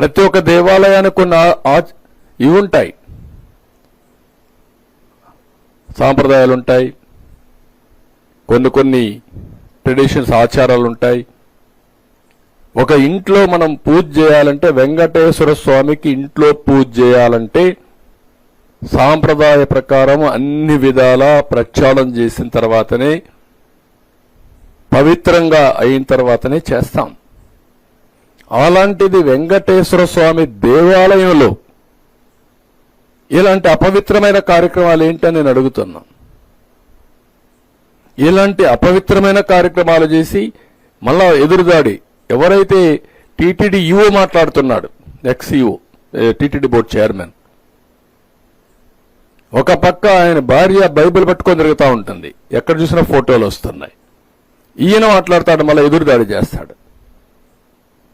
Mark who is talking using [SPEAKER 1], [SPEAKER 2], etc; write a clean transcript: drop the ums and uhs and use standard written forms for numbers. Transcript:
[SPEAKER 1] ప్రతి ఒక్క దేవాలయానికి కొన్ని ఇవి ఉంటాయి, సాంప్రదాయాలు ఉంటాయి, కొన్ని ట్రెడిషన్స్, ఆచారాలు ఉంటాయి. ఒక ఇంట్లో మనం పూజ చేయాలంటే, వెంకటేశ్వర స్వామికి ఇంట్లో పూజ చేయాలంటే సాంప్రదాయ ప్రకారం అన్ని విధాలా ప్రక్షాళన చేసిన తర్వాతనే, పవిత్రంగా అయిన తర్వాతనే చేస్తాం. అలాంటిది వెంకటేశ్వర స్వామి దేవాలయంలో ఇలాంటి అపవిత్రమైన కార్యక్రమాలు ఏంటని నేను అడుగుతున్నా. ఇలాంటి అపవిత్రమైన కార్యక్రమాలు చేసి మళ్ళా ఎదురుదాడి, ఎవరైతే టీటీడీ ఈఓ మాట్లాడుతున్నాడు, ఎక్స్-ఈఓ, టీటీడీ బోర్డు చైర్మన్, ఒక పక్క ఆయన భార్య బైబిల్ పట్టుకొని తిరుగుతూ ఉంటుంది, ఎక్కడ చూసినా ఫోటోలు వస్తున్నాయి. ఈయన మాట్లాడతాడు, మళ్ళీ ఎదురుదాడి చేస్తాడు.